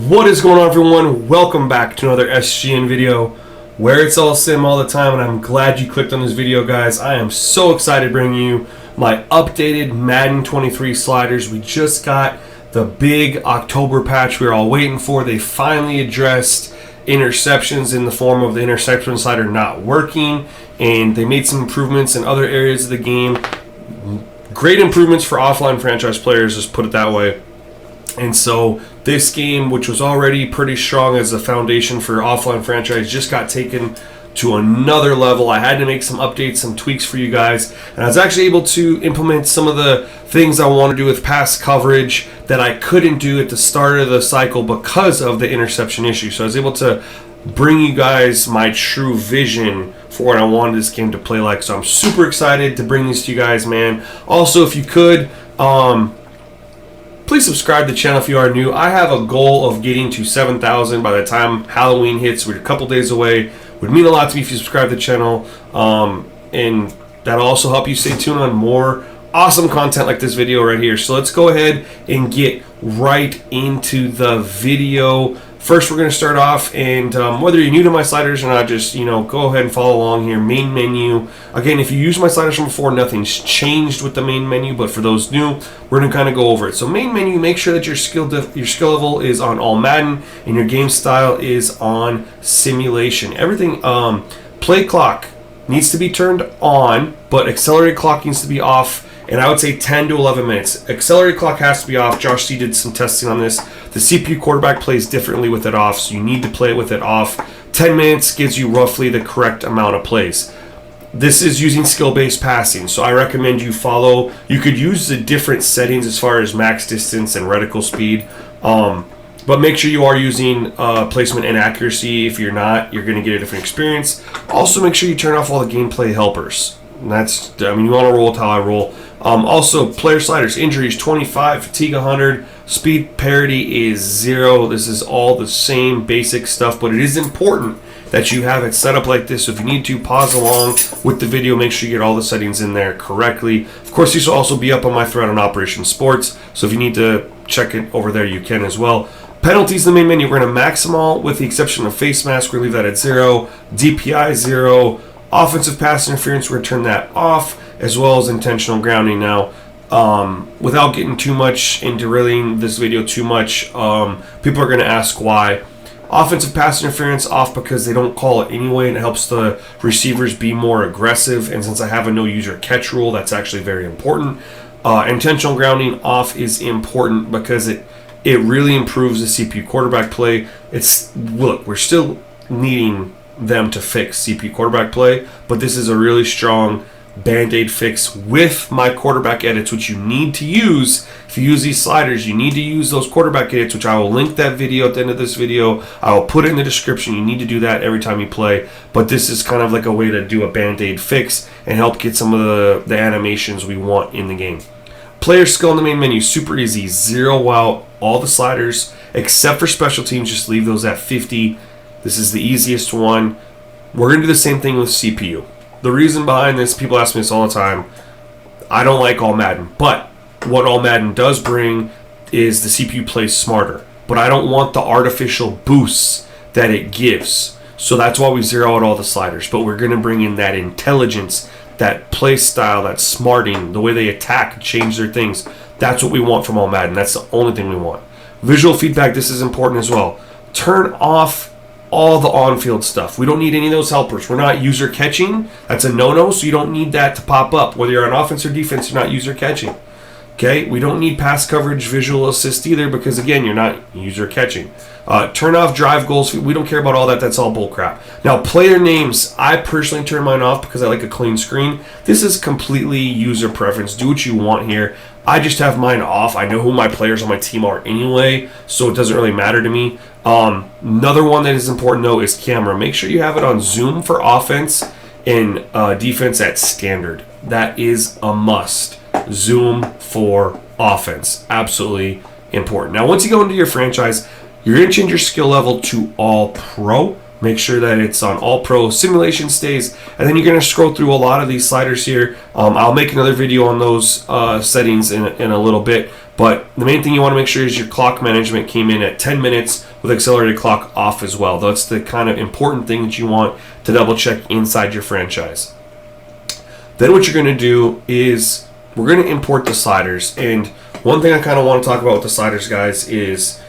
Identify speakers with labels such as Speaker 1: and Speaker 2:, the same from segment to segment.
Speaker 1: What is going on, everyone? Welcome back to another SGN video where it's all sim all the time, and I'm glad you clicked on this video, guys. I am so excited to bring you my updated Madden 23 sliders. We just got the big October patch we were all waiting for. They finally addressed interceptions in the form of the interception slider not working, and they made some improvements in other areas of the game. Great improvements for offline franchise players, just put it that way. And so this game, which was already pretty strong as a foundation for offline franchise, just got taken to another level. I had to make some updates, some tweaks for you guys, and I was actually able to implement some of the things I want to do with pass coverage that I couldn't do at the start of the cycle because of the interception issue. So I was able to bring you guys my true vision for what I wanted this game to play like. So I'm super excited to bring these to you guys, man. Also, if you could, please subscribe to the channel if you are new. I have a goal of getting to 7,000 by the time Halloween hits. We're a couple days away. Would mean a lot to me if you subscribe to the channel, and that'll also help you stay tuned on more awesome content like this video right here. So let's go ahead and get right into the video. First, we're going to start off, and whether you're new to my sliders or not, just go ahead and follow along here. Main menu. Again, if you use my sliders from before, nothing's changed with the main menu, but for those new, we're going to kind of go over it. So main menu, make sure that your skill level is on all Madden and your game style is on simulation. Everything, play clock needs to be turned on, but accelerated clock needs to be off. And I would say 10 to 11 minutes. Accelerated clock has to be off. Josh C did some testing on this. The CPU quarterback plays differently with it off, so you need to play it with it off. 10 minutes gives you roughly the correct amount of plays. This is using skill-based passing, so I recommend you follow. You could use the different settings as far as max distance and reticle speed, but make sure you are using placement and accuracy. If you're not, you're going to get a different experience. Also, make sure you turn off all the gameplay helpers. And that's, you want to roll with how I roll. Also, player sliders, injuries 25, fatigue 100, speed parity is 0. This is all the same basic stuff, but it is important that you have it set up like this. So if you need to, pause along with the video, make sure you get all the settings in there correctly. Of course, these will also be up on my thread on Operation Sports, so if you need to check it over there, you can as well. Penalties in the main menu, we're going to max them all with the exception of face mask. We're going to leave that at 0, DPI 0, offensive pass interference, we're going to turn that off, as well as intentional grounding. Now, without getting too much and derailing this video too much, people are going to ask why. Offensive pass interference off because they don't call it anyway, and it helps the receivers be more aggressive. And since I have a no user catch rule, that's actually very important. Intentional grounding off is important because it really improves the CPU quarterback play. Look, we're still needing them to fix CPU quarterback play, but this is a really strong band-aid fix with my quarterback edits, which you need to use. If you use these sliders, you need to use those quarterback edits, which I will link that video at the end of this video. I will put it in the description. You need to do that every time you play, but this is kind of like a way to do a band-aid fix and help get some of the animations we want in the game. Player skill in the main menu, super easy. 0 out all the sliders except for special teams. Just leave those at 50. This is the easiest one. We're going to do the same thing with CPU. The reason behind this, people ask me this all the time, I don't like All Madden, but what All Madden does bring is the CPU plays smarter, but I don't want the artificial boosts that it gives. So that's why we 0 out all the sliders, but we're going to bring in that intelligence, that play style, that smarting, the way they attack, change their things. That's what we want from All Madden. That's the only thing we want. Visual feedback, this is important as well. Turn off all the on-field stuff. We don't need any of those helpers. We're not user catching. That's a no-no, so you don't need that to pop up. Whether you're on offense or defense, you're not user catching. Okay? We don't need pass coverage visual assist either because, again, you're not user catching. Turn off drive goals. We don't care about all that. That's all bullcrap. Now, player names. I personally turn mine off because I like a clean screen. This is completely user preference. Do what you want here. I just have mine off. I know who my players on my team are anyway, so it doesn't really matter to me. Another one that is important, though, is camera. Make sure you have it on zoom for offense and defense at standard. That is a must. Zoom for offense. Absolutely important. Now, once you go into your franchise, you're going to change your skill level to All Pro. Make sure that it's on All Pro. Simulation stays. And then you're going to scroll through a lot of these sliders here. I'll make another video on those settings in a little bit. But the main thing you want to make sure is your clock management came in at 10 minutes with accelerated clock off as well. That's the kind of important thing that you want to double check inside your franchise. Then what you're going to do is we're going to import the sliders. And one thing I kind of want to talk about with the sliders, guys, is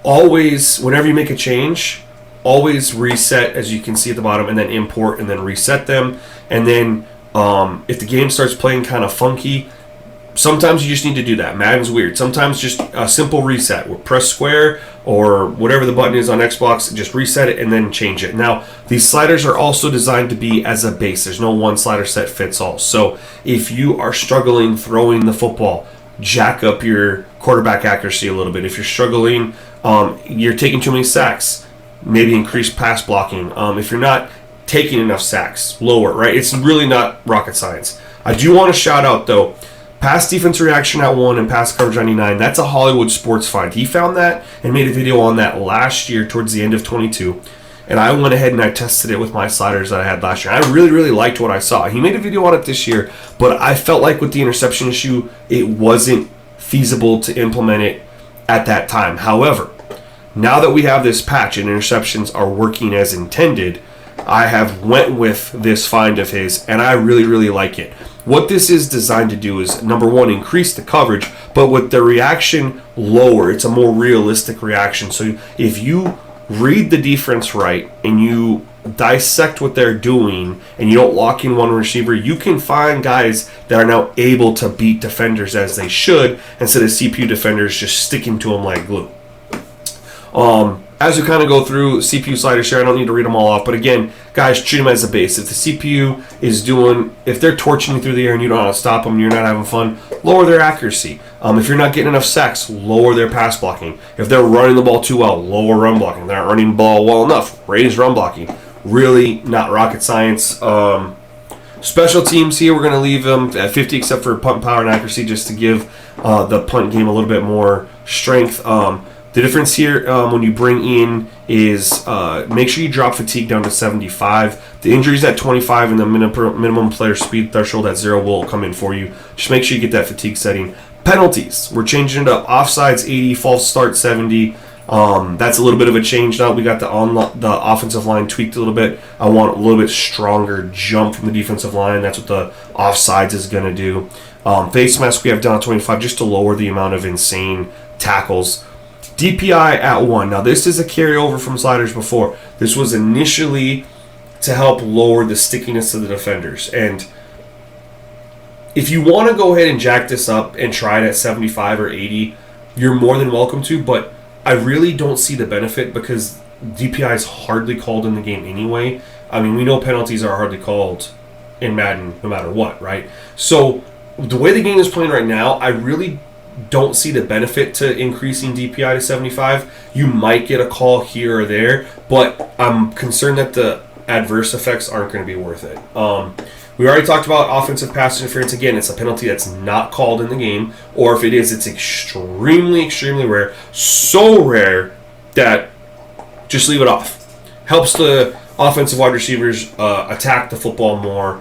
Speaker 1: always, whenever you make a change, always reset, as you can see at the bottom, and then import and then reset them. And then if the game starts playing kind of funky, sometimes you just need to do that. Madden's weird. Sometimes just a simple reset. We'll press square or whatever the button is on Xbox, just reset it and then change it. Now, these sliders are also designed to be as a base. There's no one slider set fits all. So if you are struggling throwing the football, jack up your quarterback accuracy a little bit. If you're struggling, you're taking too many sacks, maybe increase pass blocking. If you're not taking enough sacks, lower, right? It's really not rocket science. I do want to shout out, though, pass defense reaction at 1 and pass coverage 99. That's a Hollywood Sports find. He found that and made a video on that last year towards the end of 22. And I went ahead and I tested it with my sliders that I had last year. I really, really liked what I saw. He made a video on it this year, but I felt like with the interception issue, it wasn't feasible to implement it at that time. However, now that we have this patch and interceptions are working as intended, I have went with this find of his, and I really, really like it. What this is designed to do is, number one, increase the coverage, but with the reaction lower, it's a more realistic reaction. So if you read the defense right and you dissect what they're doing and you don't lock in one receiver, you can find guys that are now able to beat defenders as they should instead of CPU defenders just sticking to them like glue. As we kind of go through CPU sliders here, I don't need to read them all off, but again, guys, treat them as a base. If the CPU is if they're torching you through the air and you don't know how to stop them, you're not having fun, lower their accuracy. If you're not getting enough sacks, lower their pass blocking. If they're running the ball too well, lower run blocking. If they're not running the ball well enough, raise run blocking. Really not rocket science. Special teams here, we're going to leave them at 50 except for punt power and accuracy just to give the punt game a little bit more strength. The difference here when you bring in is make sure you drop fatigue down to 75. The injuries at 25 and the minimum player speed threshold at 0 will come in for you. Just make sure you get that fatigue setting. Penalties, we're changing it up. Offsides 80, false start 70. That's a little bit of a change now. We got the offensive line tweaked a little bit. I want a little bit stronger jump from the defensive line. That's what the offsides is going to do. Face mask we have down to 25 just to lower the amount of insane tackles. DPI at 1. Now this is a carryover from sliders before. This was initially to help lower the stickiness of the defenders. And if you want to go ahead and jack this up and try it at 75 or 80, you're more than welcome to, but I really don't see the benefit because DPI is hardly called in the game anyway. I mean, we know penalties are hardly called in Madden no matter what, right? So the way the game is playing right now, I really don't see the benefit to increasing DPI to 75. You might get a call here or there, but I'm concerned that the adverse effects aren't going to be worth it. We already talked about offensive pass interference. Again, it's a penalty that's not called in the game, or if it is, it's extremely, extremely rare. So rare that just leave it off. Helps the offensive wide receivers attack the football more,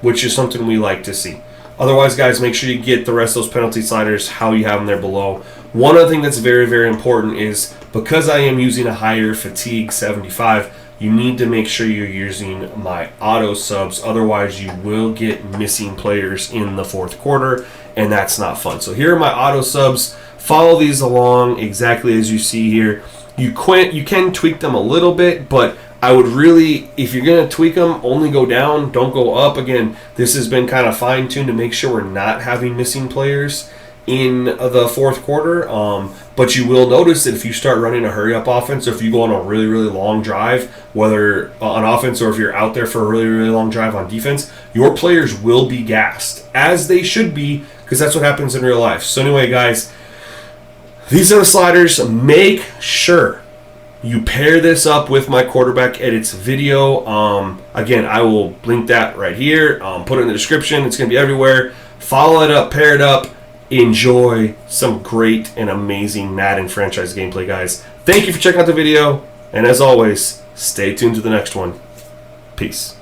Speaker 1: which is something we like to see. Otherwise, guys, make sure you get the rest of those penalty sliders how you have them there below. One other thing that's very, very important is because I am using a higher fatigue 75, you need to make sure you're using my auto subs. Otherwise, you will get missing players in the fourth quarter, and that's not fun. So here are my auto subs. Follow these along exactly as you see here. You can tweak them a little bit, but I would really, if you're going to tweak them, only go down, don't go up. Again, this has been kind of fine-tuned to make sure we're not having missing players in the fourth quarter. But you will notice that if you start running a hurry-up offense, or if you go on a really, really long drive, whether on offense or if you're out there for a really, really long drive on defense, your players will be gassed, as they should be, because that's what happens in real life. So anyway, guys, these are the sliders. Make sure you pair this up with my quarterback edits video. Again, I will link that right here. Put it in the description. It's going to be everywhere. Follow it up, pair it up. Enjoy some great and amazing Madden franchise gameplay, guys. Thank you for checking out the video. And as always, stay tuned to the next one. Peace.